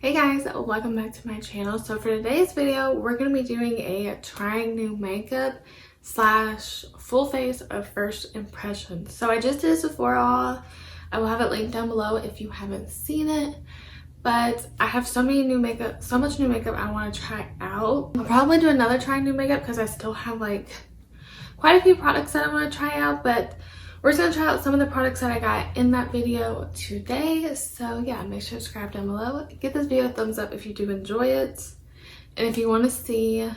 Hey guys, welcome back to my channel. So for today's video, we're going to be doing a trying new makeup slash full face of first impressions. So I just did a Sephora haul. I will have it linked down below if you haven't seen it. But I have so much new makeup I want to try out. I'll probably do another trying new makeup because I still have like quite a few products that I want to try out, but we're just going to try out some of the products that I got in that video today. So yeah, make sure to subscribe down below. Give this video a thumbs up if you do enjoy it. And if you want to see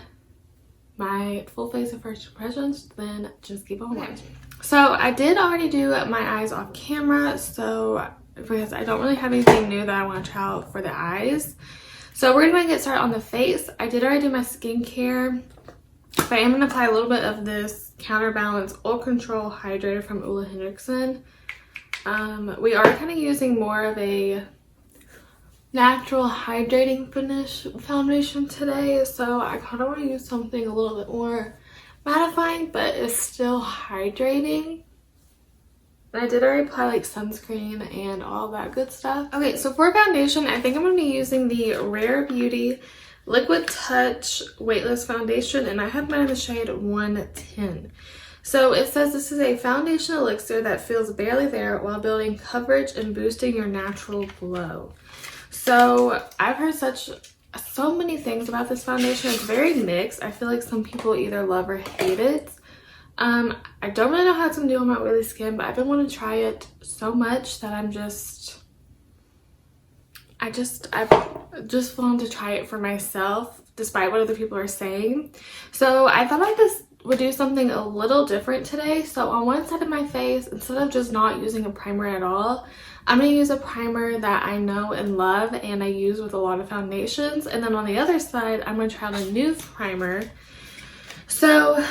my full face of first impressions, then just keep on watching. So I did already do my eyes off camera, so because I don't really have anything new that I want to try out for the eyes. So we're going to get started on the face. I did already do my skincare, but I am going to apply a little bit of this Counterbalance Oil Control Hydrator from Ole Henriksen. We are kind of using more of a natural hydrating finish foundation today, so I kind of want to use something a little bit more mattifying, but it's still hydrating. And I did already apply like sunscreen and all that good stuff. Okay, so for foundation, I think I'm going to be using the Rare Beauty Liquid Touch Weightless Foundation, and I have mine in the shade 110. So it says this is a foundation elixir that feels barely there while building coverage and boosting your natural glow. So I've heard so many things about this foundation. It's very mixed. I feel like some people either love or hate it. I don't really know how it's gonna do on my oily skin, but I've been wanting to try it so much that I just wanted to try it for myself despite what other people are saying. So I thought like this would do something a little different today. So on one side of my face, instead of just not using a primer at all, I'm going to use a primer that I know and love and I use with a lot of foundations. And then on the other side, I'm going to try out a new primer. So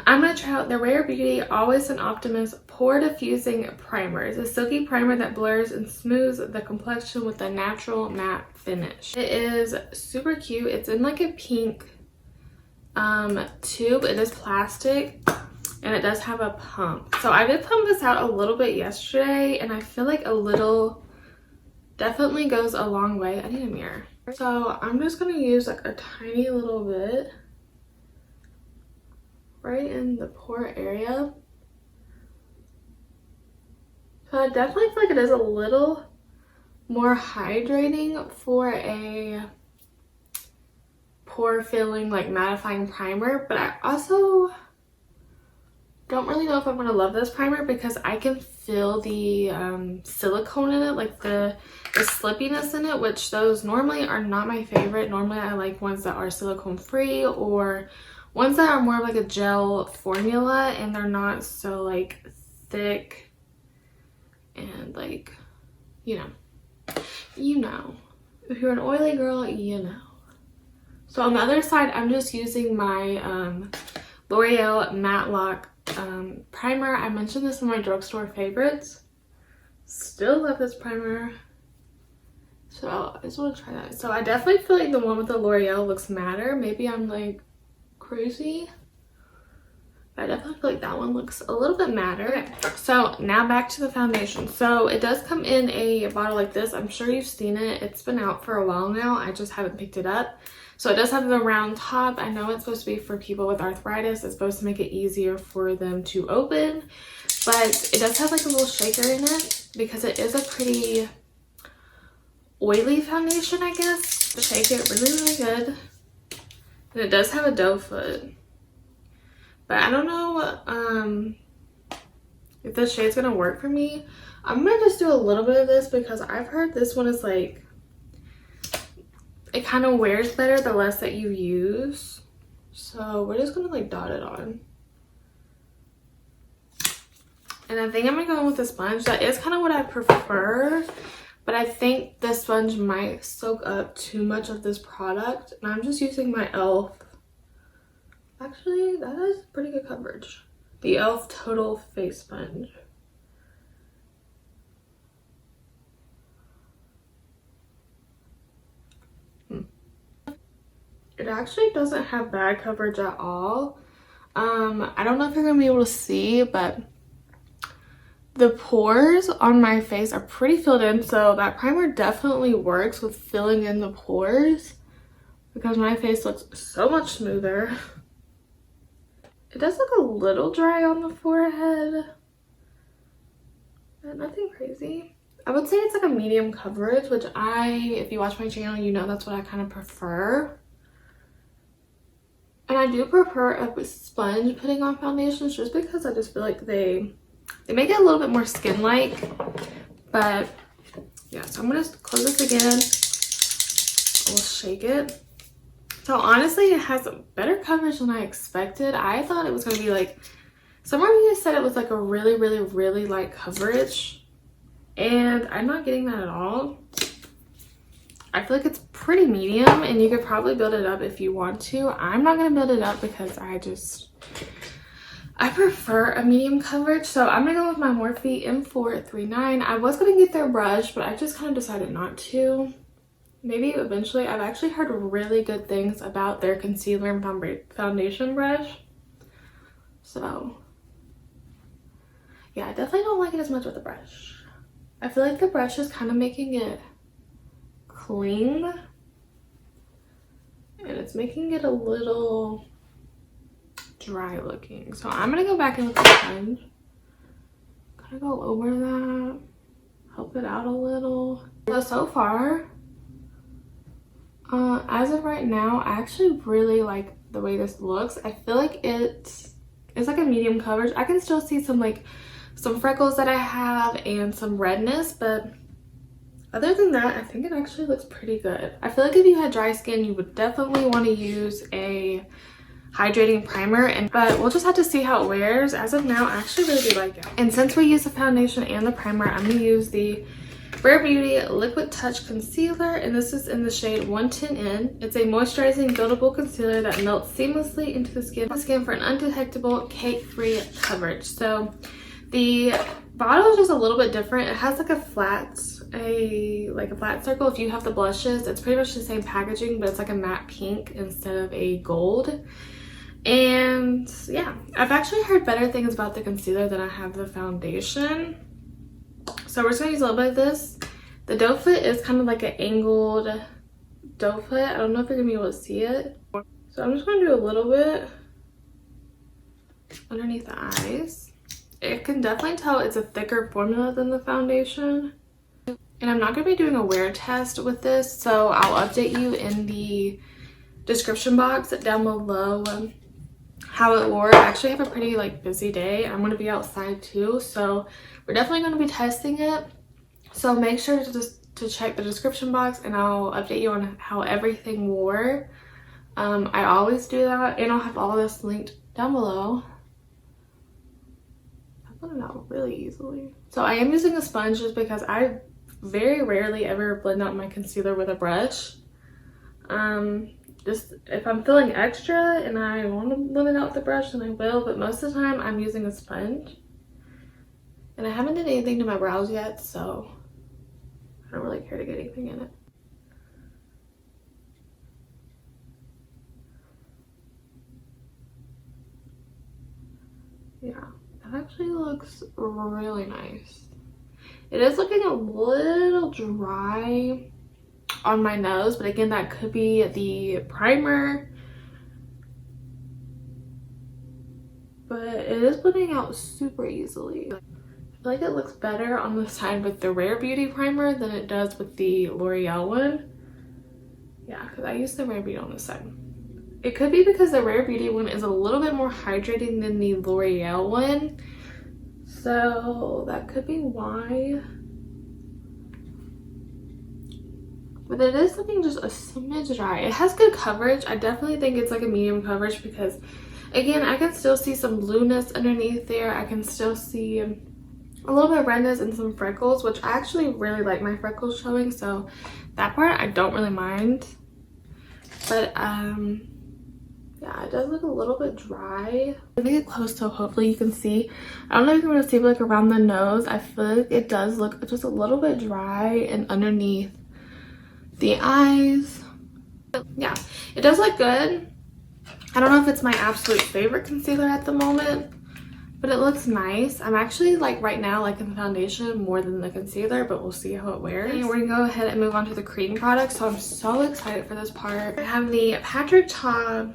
I'm going to try out the Rare Beauty Always an Optimus Pore Diffusing Primer. It's a silky primer that blurs and smooths the complexion with a natural matte finish. It is super cute. It's in like a pink tube. It is plastic and it does have a pump. So I did pump this out a little bit yesterday and I feel like a little definitely goes a long way. I need a mirror. So I'm just going to use like a tiny little bit right in the pore area. So I definitely feel like it is a little more hydrating for a pore filling like mattifying primer, but I also don't really know if I'm gonna love this primer because I can feel the silicone in it, like the slippiness in it, which those normally are not my favorite. Normally I like ones that are silicone free or ones that are more of like a gel formula and they're not so like thick and like, you know, if you're an oily girl, you know. So on the other side, I'm just using my L'Oreal Matte Lock primer. I mentioned this in my drugstore favorites. Still love this primer. So I just want to try that. So I definitely feel like the one with the L'Oreal looks matter. Maybe I'm like crazy. I definitely feel like that one looks a little bit matter. So now back to the foundation. So it does come in a bottle like this. I'm sure you've seen it. It's been out for a while now. I just haven't picked it up. So it does have the round top. I know it's supposed to be for people with arthritis. It's supposed to make it easier for them to open. But it does have like a little shaker in it because it is a pretty oily foundation, I guess. Shake it really, really good. And it does have a doe foot. But I don't know if this shade's gonna work for me. I'm gonna just do a little bit of this because I've heard this one is like, it kind of wears better the less that you use. So we're just gonna like dot it on. And I think I'm gonna go in with a sponge. That is kind of what I prefer, but I think this sponge might soak up too much of this product. And I'm just using my e.l.f. Actually, that is pretty good coverage. The e.l.f. Total Face Sponge. It actually doesn't have bad coverage at all. I don't know if you're gonna be able to see, but the pores on my face are pretty filled in, so that primer definitely works with filling in the pores because my face looks so much smoother. It does look a little dry on the forehead, but nothing crazy. I would say it's like a medium coverage, which if you watch my channel, you know that's what I kind of prefer. And I do prefer a sponge putting on foundations just because I just feel like they make it a little bit more skin-like. But yeah, so I'm gonna close this again. We'll shake it. So honestly, it has better coverage than I expected. I thought it was gonna be like, some of you said it was like a really, really, really light coverage, and I'm not getting that at all. I feel like it's pretty medium, and you could probably build it up if you want to. I'm not gonna build it up because I prefer a medium coverage, so I'm gonna go with my Morphe M439. I was gonna get their brush, but I just kind of decided not to. Maybe eventually. I've actually heard really good things about their concealer and foundation brush. So yeah, I definitely don't like it as much with the brush. I feel like the brush is kind of making it cling, and it's making it a little dry looking. So I'm gonna go back in with the sponge, kind of go over that, help it out a little. So far, as of right now, I actually really like the way this looks. I feel like it's like a medium coverage. I can still see some freckles that I have and some redness, but other than that, I think it actually looks pretty good. I feel like if you had dry skin, you would definitely want to use a hydrating primer, but we'll just have to see how it wears. As of now, I actually really do like it. And since we use the foundation and the primer, I'm going to use the Rare Beauty Liquid Touch Concealer, and this is in the shade 110N. It's a moisturizing buildable concealer that melts seamlessly into the skin for an undetectable cake-free coverage. So the bottle is just a little bit different. It has like a flat circle. If you have the blushes, it's pretty much the same packaging, but it's like a matte pink instead of a gold. And yeah, I've actually heard better things about the concealer than I have the foundation. So we're just gonna use a little bit of this. The doe foot is kind of like an angled doe foot. I don't know if you're gonna be able to see it. So I'm just gonna do a little bit underneath the eyes. It can definitely tell it's a thicker formula than the foundation. And I'm not gonna be doing a wear test with this, so I'll update you in the description box down below how it wore. I actually have a pretty busy day. I'm gonna be outside too, so we're definitely gonna be testing it. So make sure to check the description box, and I'll update you on how everything wore. I always do that, and I'll have all this linked down below. I blend it out really easily. So I am using a sponge just because I very rarely ever blend out my concealer with a brush. Just if I'm feeling extra and I want to blend it out with the brush, then I will, but most of the time I'm using a sponge. And I haven't done anything to my brows yet, so I don't really care to get anything in it. Yeah, that actually looks really nice. It is looking a little dry on my nose, but again, that could be the primer. But it is blending out super easily. I feel like it looks better on the side with the Rare Beauty primer than it does with the L'Oreal one. Yeah, because I use the Rare Beauty on this side. It could be because the Rare Beauty one is a little bit more hydrating than the L'Oreal one. So that could be why. But it is looking just a smidge dry. It has good coverage. I definitely think it's like a medium coverage because, again, I can still see some blueness underneath there. I can still see a little bit of redness and some freckles, which I actually really like my freckles showing. So that part I don't really mind. But yeah, it does look a little bit dry. Let me get close so hopefully you can see. I don't know if you're going to see around the nose. I feel like it does look just a little bit dry and underneath the eyes. Yeah, it does look good. I don't know if it's my absolute favorite concealer at the moment, but it looks nice. I'm actually like right now liking the foundation more than the concealer, but we'll see how it wears. And we're gonna go ahead and move on to the cream product. So I'm so excited for this part. I have the Patrick Ta,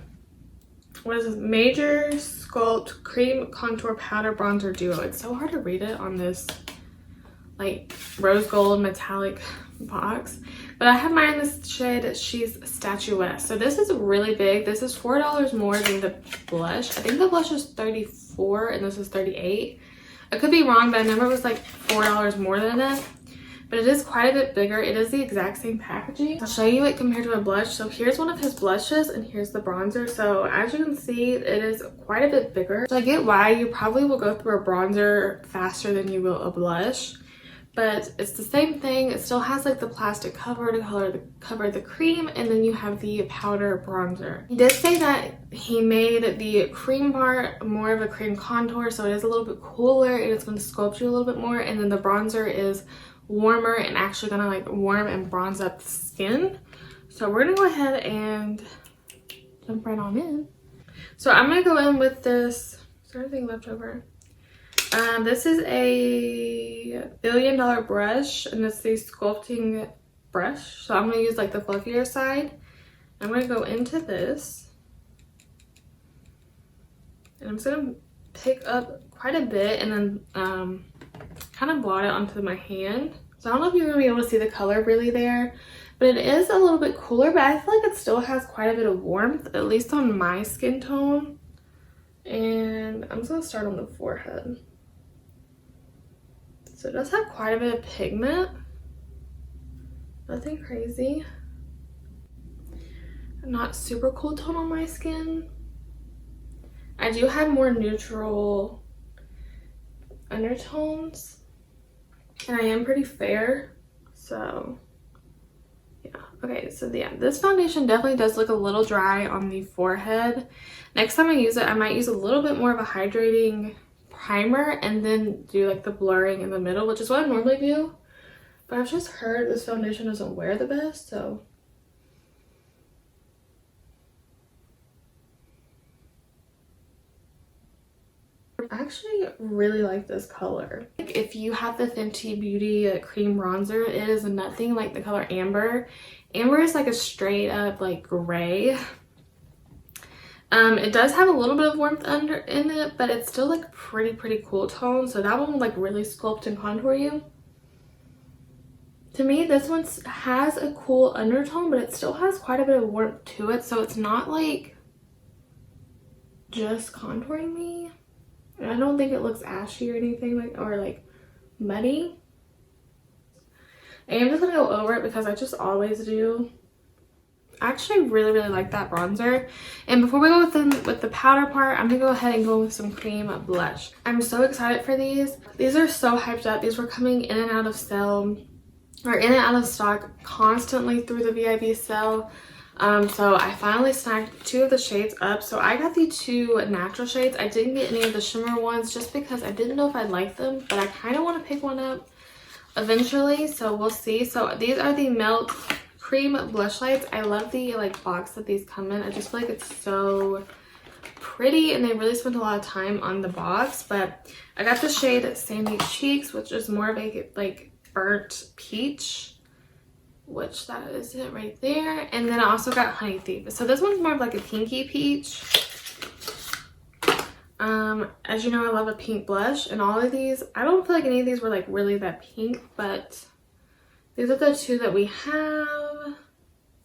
what is this? Major Sculpt Cream Contour Powder Bronzer Duo. It's so hard to read it on this like rose gold metallic box, but I have mine in this shade She's Statuesque. So this is really big. This is $4 more than the blush. I think the blush is $34 and this is $38. I could be wrong, but I remember it was like $4 more than it. But it is quite a bit bigger. It is the exact same packaging. I'll show you it compared to a blush. So here's one of his blushes and here's the bronzer. So as you can see, it is quite a bit bigger. So I get why you probably will go through a bronzer faster than you will a blush. But it's the same thing. It still has like the plastic cover to cover the cream, and then you have the powder bronzer. He did say that he made the cream part more of a cream contour, so it is a little bit cooler and it's going to sculpt you a little bit more, and then the bronzer is warmer and actually gonna like warm and bronze up the skin. So we're gonna go ahead and jump right on in. So I'm gonna go in with this. Is there anything left over? This is a $1 billion brush, and it's the Sculpting Brush. So I'm going to use like the fluffier side. I'm going to go into this. And I'm just going to pick up quite a bit and then kind of blot it onto my hand. So I don't know if you're going to be able to see the color really there, but it is a little bit cooler, but I feel like it still has quite a bit of warmth, at least on my skin tone. And I'm just going to start on the forehead. So it does have quite a bit of pigment. Nothing crazy. Not super cool tone on my skin. I do have more neutral undertones. And I am pretty fair. So yeah. Okay, so yeah, this foundation definitely does look a little dry on the forehead. Next time I use it, I might use a little bit more of a hydrating primer and then do like the blurring in the middle, which is what I normally do, but I've just heard this foundation doesn't wear the best. So I actually really like this color. Like if you have the Fenty Beauty cream bronzer, it is nothing like the color Amber. Amber is like a straight up like gray. It does have a little bit of warmth in it, but it's still like pretty cool tone. So that one will like really sculpt and contour you. To me, this one has a cool undertone, but it still has quite a bit of warmth to it. So it's not like just contouring me. And I don't think it looks ashy or anything like, or like muddy. I am just gonna go over it because I just always do. I actually really like that bronzer. And before we go with the powder part, I'm gonna go ahead and go with some cream blush. I'm so excited for these. These are so hyped up. These were coming in and out of sale, or in and out of stock constantly through the VIB sale. So I finally snagged 2 of the shades up. So I got the 2 natural shades. I didn't get any of the shimmer ones just because I didn't know if I'd like them, but I kind of want to pick one up eventually, so we'll see. So these are the Melt Cream Blush Lights. I love the like box that these come in. I just feel like it's so pretty, and they really spent a lot of time on the box. But I got the shade Sandy Cheeks, which is more of a like burnt peach, which that is it right there. And then I also got Honey Thief. So this one's more of like a pinky peach. As you know, I love a pink blush, and all of these, I don't feel like any of these were like really that pink, but these are the 2 that we have.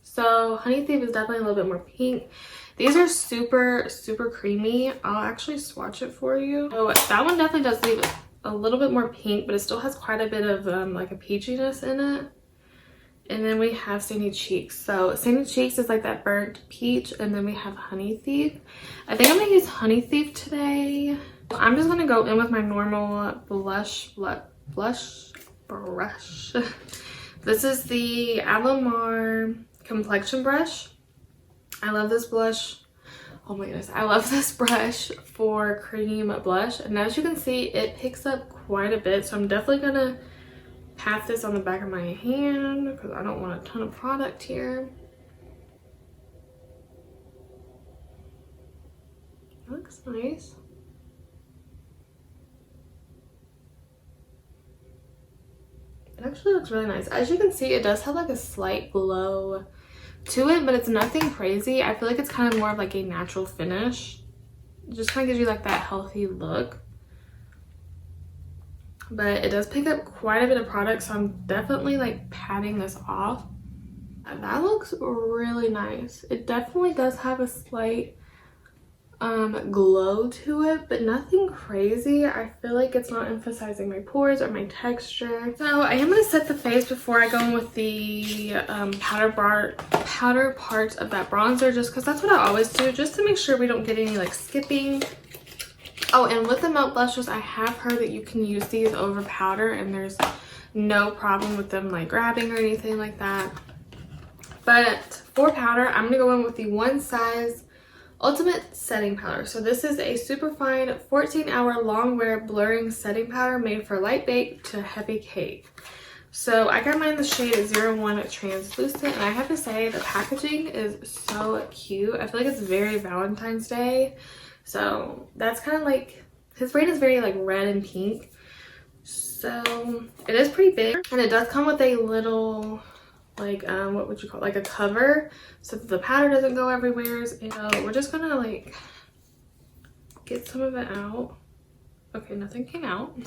So Honey Thief is definitely a little bit more pink. These are super creamy. I'll actually swatch it for you. So that one definitely does leave a little bit more pink, but it still has quite a bit of like a peachiness in it. And then we have Sandy Cheeks. So Sandy Cheeks is like that burnt peach, and then we have Honey Thief. I think I'm gonna use Honey Thief today. I'm just gonna go in with my normal blush brush. This is the Alamar complexion brush. I love this blush. Oh my goodness, I love this brush for cream blush. And as you can see, it picks up quite a bit. So I'm definitely gonna pat this on the back of my hand because I don't want a ton of product here. It looks nice. It actually looks really nice. As you can see, it does have like a slight glow to it, but it's nothing crazy. I feel like it's kind of more of like a natural finish. It just kind of gives you like that healthy look. But it does pick up quite a bit of product, so I'm definitely like patting this off. And that looks really nice. It definitely does have a slight glow to it, but nothing crazy. I feel like it's not emphasizing my pores or my texture. So I am going to set the face before I go in with the powder part of that bronzer, just because that's what I always do, just to make sure we don't get any like skipping. Oh, and with the melt blushes, I have heard that you can use these over powder and there's no problem with them like grabbing or anything like that. But for powder, I'm going to go in with the One Size Ultimate Setting Powder. So this is a super fine 14-hour long wear blurring setting powder made for light bake to heavy cake. So I got mine in the shade 01 Translucent, and I have to say the packaging is so cute. I feel like it's very Valentine's Day. So that's kind of like, his brand is very like red and pink. So it is pretty big, and it does come with a little like what would you call it? Like a cover, so that the powder doesn't go everywhere. And we're just gonna like get some of it out. Okay, nothing came out,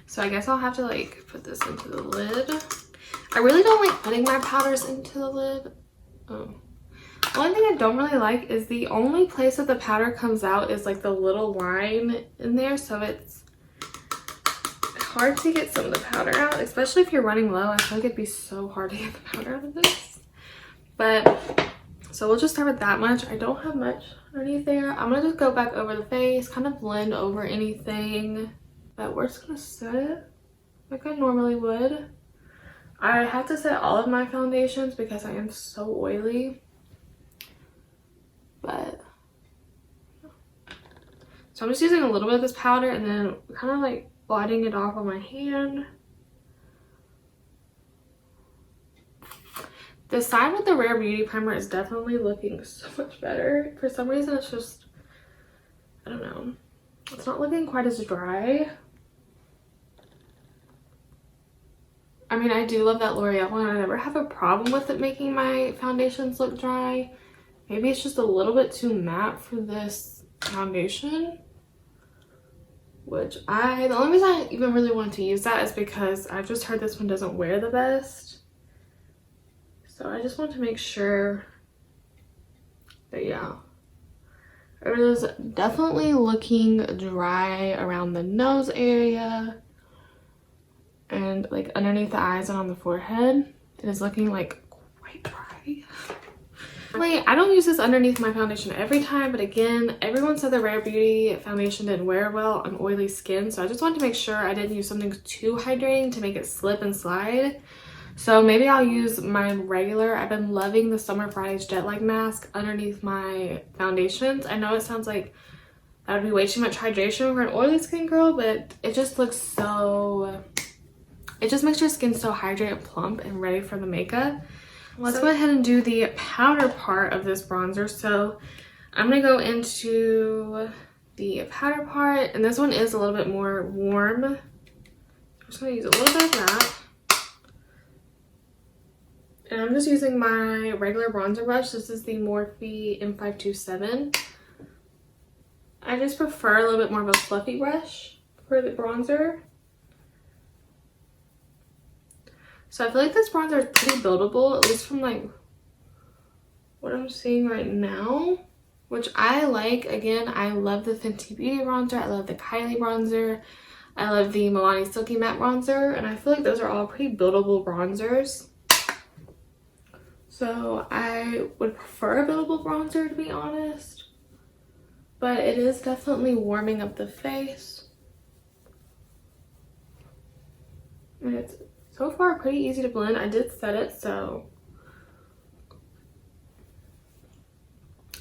so I guess I'll have to like put this into the lid. I really don't like putting my powders into the lid. The only thing I don't really like is the only place that the powder comes out is like the little line in there, so it's hard to get some of the powder out, especially if you're running low. I feel like it'd be so hard to get the powder out of this. But so we'll just start with that much. I don't have much underneath there. I'm gonna just go back over the face, kind of blend over anything, but we're just gonna set it like I normally would. I have to set all of my foundations because I am so oily. But so I'm just using a little bit of this powder and then kind of like blotting it off on my hand. The side with the Rare Beauty primer is definitely looking so much better. For some reason it's just, I don't know, it's not looking quite as dry. I mean, I do love that L'Oreal one. I never have a problem with it making my foundations look dry. Maybe it's just a little bit too matte for this foundation, which the only reason I even really want to use that is because I've just heard this one doesn't wear the best. So I just want to make sure that, yeah, it is definitely looking dry around the nose area and like underneath the eyes and on the forehead. It is looking like quite dry. I don't use this underneath my foundation every time, but again, everyone said the Rare Beauty foundation didn't wear well on oily skin, so I just wanted to make sure I didn't use something too hydrating to make it slip and slide. So maybe I'll use my regular, I've been loving the Summer Fridays Jet Lag Mask underneath my foundations. I know it sounds like that would be way too much hydration for an oily skin girl, but it just looks so, it just makes your skin so hydrated, plump, and ready for the makeup. Let's go ahead and do the powder part of this bronzer. So I'm going to go into the powder part, and this one is a little bit more warm. I'm just going to use a little bit of that. And I'm just using my regular bronzer brush. This is the Morphe M527. I just prefer a little bit more of a fluffy brush for the bronzer. So I feel like this bronzer is pretty buildable, at least from like what I'm seeing right now, which I like. Again, I love the Fenty Beauty bronzer. I love the Kylie bronzer. I love the Milani Silky Matte bronzer, and I feel like those are all pretty buildable bronzers. So I would prefer a buildable bronzer, to be honest, but it is definitely warming up the face. And it's so far pretty easy to blend. I did set it, so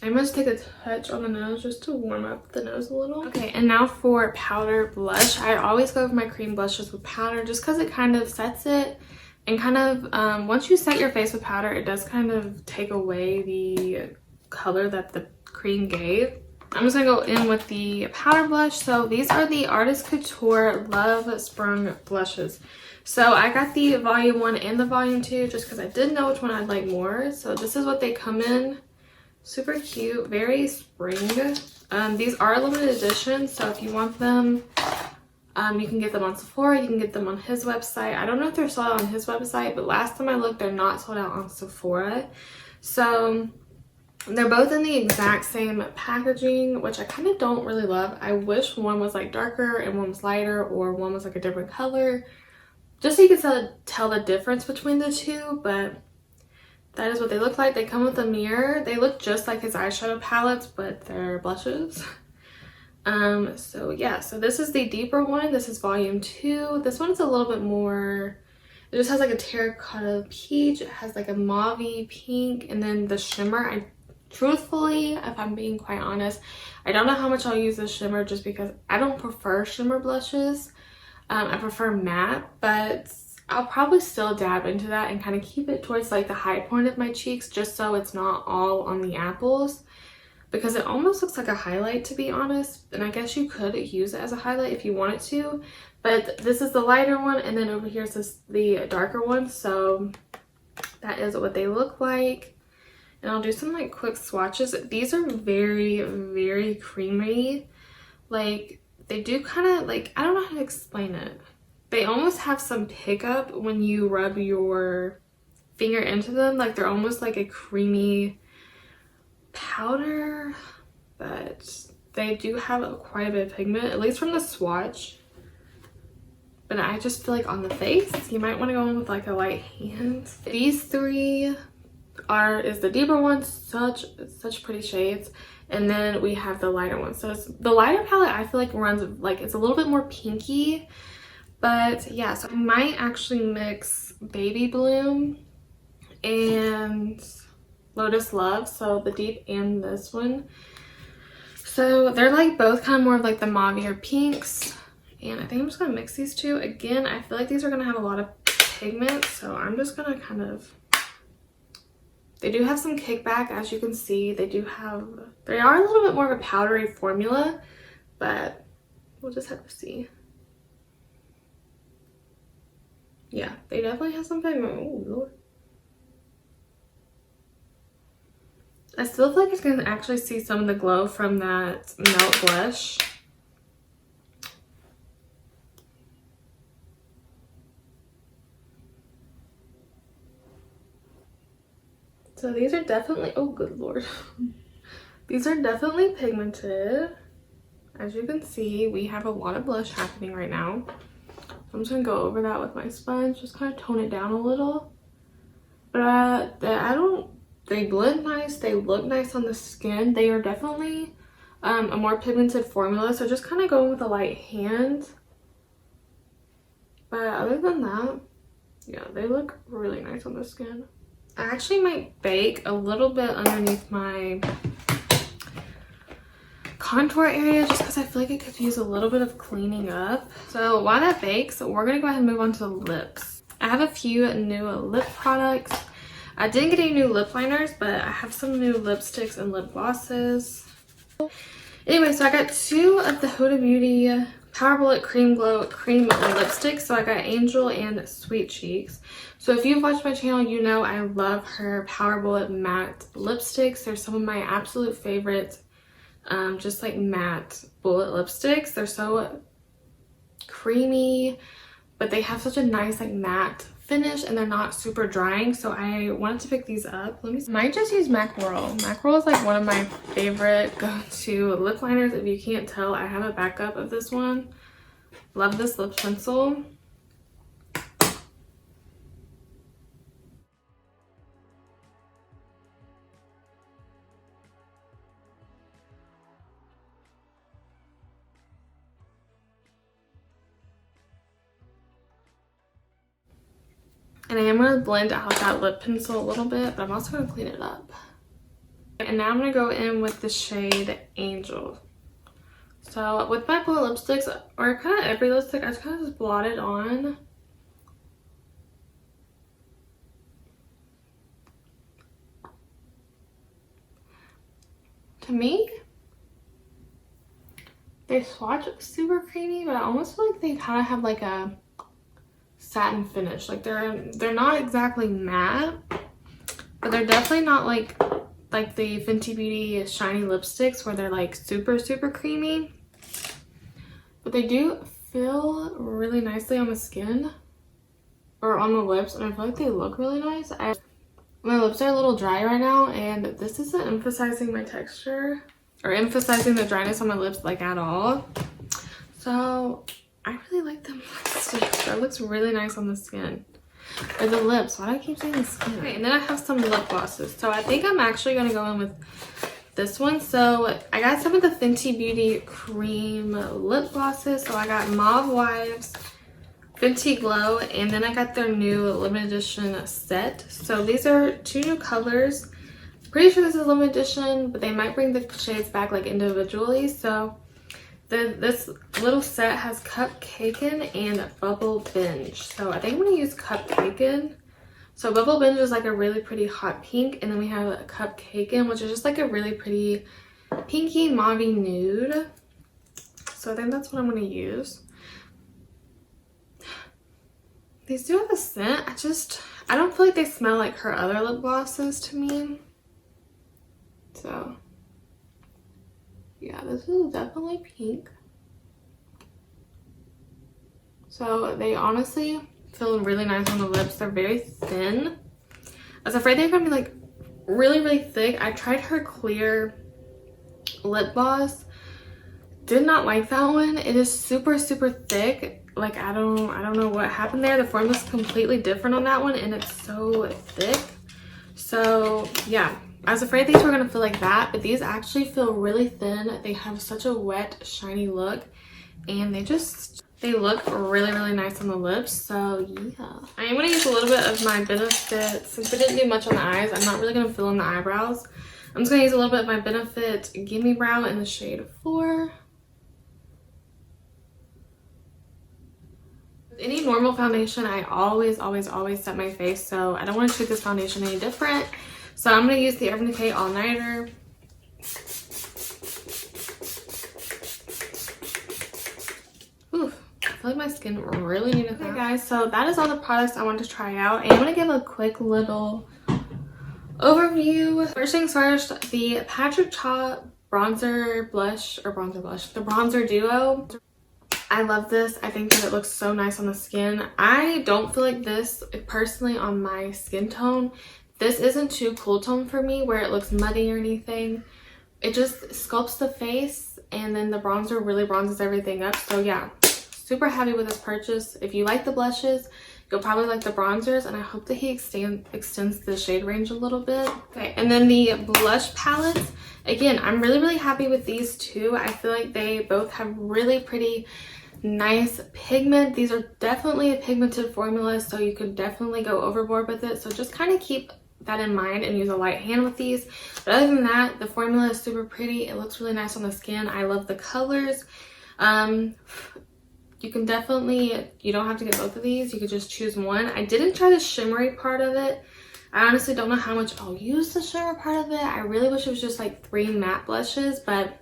I must take a touch on the nose just to warm up the nose a little. Okay, and now for powder blush. I always go with my cream blushes with powder just because it kind of sets it, and kind of once you set your face with powder, it does kind of take away the color that the cream gave. I'm just gonna go in with the powder blush. So these are the Artist Couture Love Sprung blushes. So I got the volume 1 and the volume 2 just because I didn't know which one I'd like more. So this is what they come in. Super cute, very spring. These are limited edition, so if you want them, you can get them on Sephora, you can get them on his website. I don't know if they're sold out on his website, but last time I looked, they're not sold out on Sephora. So they're both in the exact same packaging, which I kind of don't really love. I wish one was like darker and one was lighter, or one was like a different color, just so you can tell the difference between the two, but that is what they look like. They come with a mirror. They look just like his eyeshadow palettes, but they're blushes. So yeah, so this is the deeper one. This is volume 2. This one's a little bit more, it just has like a terracotta peach. It has like a mauve pink, and then the shimmer. Truthfully, if I'm being quite honest, I don't know how much I'll use this shimmer just because I don't prefer shimmer blushes. I prefer matte, but I'll probably still dab into that and kind of keep it towards like the high point of my cheeks, just so it's not all on the apples, because it almost looks like a highlight, to be honest. And I guess you could use it as a highlight if you wanted to, but this is the lighter one, and then over here is the darker one. So that is what they look like. And I'll do some like quick swatches. These are very, very creamy. Like, they do kind of like, I don't know how to explain it. They almost have some pickup when you rub your finger into them. Like, they're almost like a creamy powder, but they do have quite a bit of pigment, at least from the swatch. But I just feel like on the face, you might want to go in with like a light hand. These three is the deeper ones, such pretty shades, and then we have the lighter one. So the lighter palette I feel like runs like, it's a little bit more pinky, but yeah. So I might actually mix Baby Bloom and Lotus Love, so the deep and this one. So they're like both kind of more of like the mauve or pinks, and I think I'm just gonna mix these two. Again, I feel like these are gonna have a lot of pigment, so I'm just gonna kind of, they do have some kickback, as you can see. They are a little bit more of a powdery formula, but we'll just have to see. Yeah, they definitely have some pigment. Oh Lord. I still feel like I can actually see some of the glow from that Melt Blush. So these are definitely, oh good Lord. These are definitely pigmented. As you can see, we have a lot of blush happening right now. I'm just gonna go over that with my sponge, just kind of tone it down a little. But they blend nice, they look nice on the skin. They are definitely a more pigmented formula, so just kind of go with a light hand. But other than that, yeah, they look really nice on the skin. I actually might bake a little bit underneath my contour area, just because I feel like it could use a little bit of cleaning up. So while that bakes, we're gonna go ahead and move on to the lips. I have a few new lip products. I didn't get any new lip liners, but I have some new lipsticks and lip glosses. Anyway, so I got two of the Huda Beauty Power Bullet Cream Glow Cream Lipsticks. So I got Angel and Sweet Cheeks. So if you've watched my channel, you know I love her Power Bullet matte lipsticks. They're some of my absolute favorites, just like matte bullet lipsticks. They're so creamy, but they have such a nice like matte finish, and they're not super drying. So I wanted to pick these up. Might just use Mackerel. Mackerel is like one of my favorite go-to lip liners. If you can't tell, I have a backup of this one. Love this lip pencil. And I am going to blend out that lip pencil a little bit, but I'm also going to clean it up. And now I'm going to go in with the shade Angel. So with my bullet lipsticks, or kind of every lipstick, I just kind of just blot it on. To me, they swatch super creamy, but I almost feel like they kind of have like a satin finish. Like they're not exactly matte, but they're definitely not like the Fenty Beauty shiny lipsticks where they're like super creamy. But they do feel really nicely on the skin or on the lips, and I feel like they look really nice. My lips are a little dry right now, and this isn't emphasizing my texture or emphasizing the dryness on my lips like at all. So I really like them lipsticks. That looks really nice on the skin. Or the lips. Why do I keep saying the skin? Okay, and then I have some lip glosses. So I think I'm actually going to go in with this one. So I got some of the Fenty Beauty cream lip glosses. So I got Mauve Wives, Fenty Glow, and then I got their new limited edition set. So these are 2 new colors. Pretty sure this is limited edition, but they might bring the shades back like individually. So this little set has Cupcaken and Bubble Binge. So I think I'm going to use Cupcaken. So Bubble Binge is like a really pretty hot pink, and then we have Cupcaken, which is just like a really pretty pinky mauve nude. So I think that's what I'm going to use. These do have a scent. I don't feel like they smell like her other lip glosses to me. So yeah, this is definitely pink. So they honestly feel really nice on the lips. They're very thin. I was afraid they were gonna be like really thick. I tried her clear lip gloss. Did not like that one. It is super thick. Like I don't know what happened there. The formula is completely different on that one, and it's so thick. So yeah, I was afraid these were gonna feel like that, but these actually feel really thin. They have such a wet, shiny look, and they look really nice on the lips. So yeah, I am gonna use a little bit of my Benefit. Since we didn't do much on the eyes, I'm not really gonna fill in the eyebrows. I'm just gonna use a little bit of my Benefit GimMe Brow in the shade 4. Any normal foundation, I always set my face, so I don't want to treat this foundation any different. So I'm going to use the Urban Decay All Nighter. Ooh, I feel like my skin really needs that. Okay guys, so that is all the products I wanted to try out, and I'm going to give a quick little overview. First things first, the Patrick Ta bronzer blush, the bronzer duo. I love this. I think that it looks so nice on the skin. I don't feel like this, personally, on my skin tone, this isn't too cool tone for me where it looks muddy or anything. It just sculpts the face, and then the bronzer really bronzes everything up. So yeah, super happy with this purchase. If you like the blushes, you'll probably like the bronzers, and I hope that he extends the shade range a little bit. Okay, and then the blush palettes. Again, I'm really happy with these two. I feel like they both have really pretty nice pigment. These are definitely a pigmented formula, so you could definitely go overboard with it. So just kind of keep that in mind and use a light hand with these. But other than that, the formula is super pretty. It looks really nice on the skin. I love the colors. You can definitely, you don't have to get both of these. You could just choose one. I didn't try the shimmery part of it. I honestly don't know how much I'll use the shimmer part of it. I really wish it was just like 3 matte blushes, but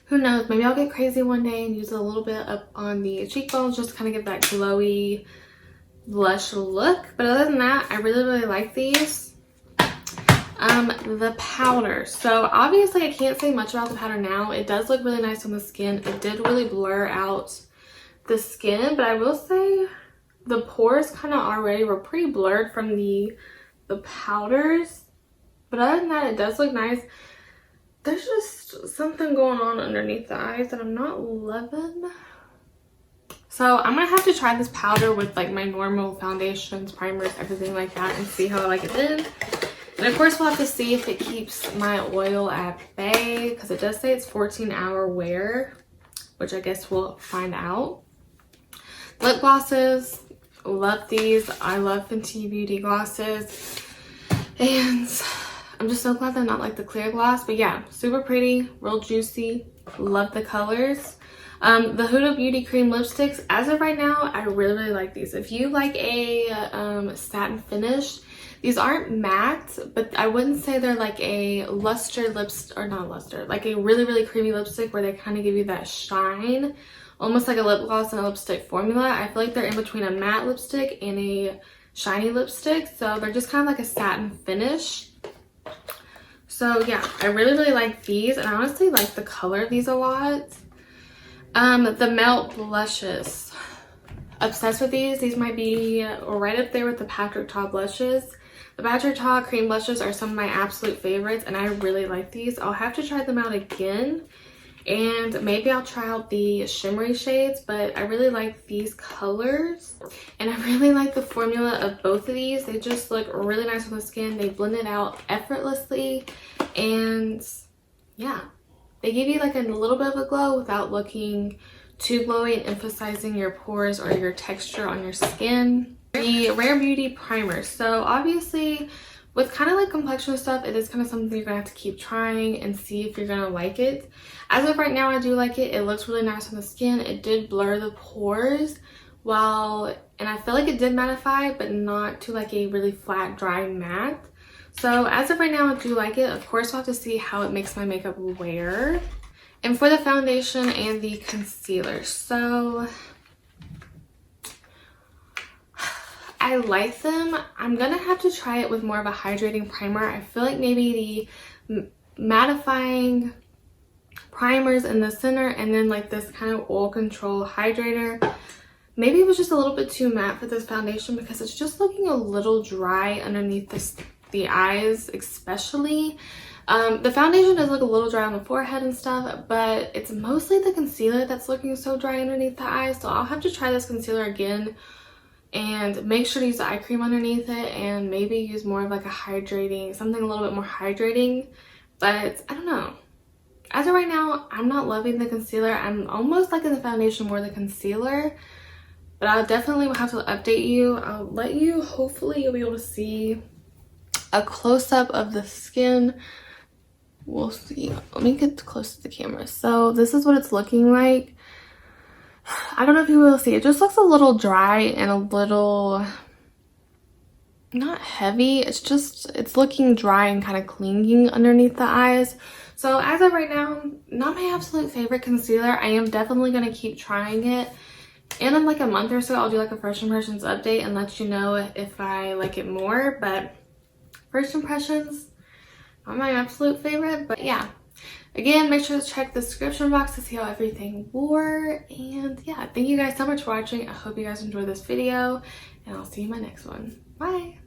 who knows? Maybe I'll get crazy one day and use a little bit up on the cheekbones just to kind of give that glowy blush look. But other than that, I really like these. The powder. So obviously I can't say much about the powder now. It does look really nice on the skin. It did really blur out the skin, but I will say the pores kind of already were pretty blurred from the powders. But other than that, it does look nice. There's just something going on underneath the eyes that I'm not loving. So I'm gonna have to try this powder with like my normal foundations, primers, everything like that, and see how I like it then. And of course we'll have to see if it keeps my oil at bay, because it does say it's 14-hour wear, which I guess we'll find out. Lip glosses, love these. I love Fenty Beauty glosses, and I'm just so glad they're not like the clear gloss. But yeah, super pretty, real juicy. Love the colors. The Huda Beauty Cream lipsticks, as of right now, I really like these. If you like a satin finish, these aren't matte, but I wouldn't say they're like a luster lipstick, or not luster, like a really creamy lipstick where they kind of give you that shine. almost like a lip gloss and a lipstick formula. I feel like they're in between a matte lipstick and a shiny lipstick, so they're just kind of like a satin finish. So yeah, I really like these, and I honestly like the color of these a lot. The Melt blushes, obsessed with these. These might be right up there with the Patrick Ta blushes. The Patrick Ta cream blushes are some of my absolute favorites, and I really like these. I'll have to try them out again, and maybe I'll try out the shimmery shades, but I really like these colors, and I really like the formula of both of these. They just look really nice on the skin. They blend it out effortlessly, and yeah, they give you like a little bit of a glow without looking too glowy and emphasizing your pores or your texture on your skin. The Rare Beauty primer. So obviously with kind of like complexion stuff, it is kind of something you're gonna have to keep trying and see if you're gonna like it. As of right now, I do like it. It looks really nice on the skin. It did blur the pores and I feel like it did mattify, but not to like a really flat dry matte. So as of right now, I do like it. Of course, I'll have to see how it makes my makeup wear. And for the foundation and the concealer, so I like them. I'm gonna have to try it with more of a hydrating primer. I feel like maybe the mattifying primers in the center and then like this kind of oil control hydrator, maybe it was just a little bit too matte for this foundation because it's just looking a little dry underneath the eyes especially. The foundation does look a little dry on the forehead and stuff, but it's mostly the concealer that's looking so dry underneath the eyes. So I'll have to try this concealer again and make sure to use the eye cream underneath it, and maybe use more of like a hydrating, something a little bit more hydrating. But I don't know. As of right now, I'm not loving the concealer. I'm almost liking the foundation more than the concealer, but I'll definitely have to update you. I'll let you, hopefully you'll be able to see a close-up of the skin. We'll see. Let me get close to the camera. So this is what it's looking like. I don't know if you will see. It just looks a little dry and a little not heavy. It's looking dry and kind of clinging underneath the eyes. So as of right now, not my absolute favorite concealer. I am definitely going to keep trying it. And in like a month or so, I'll do like a first impressions update and let you know if I like it more. But first impressions, not my absolute favorite. But yeah. Again, make sure to check the description box to see how everything wore. And yeah, thank you guys so much for watching. I hope you guys enjoyed this video, and I'll see you in my next one. Bye!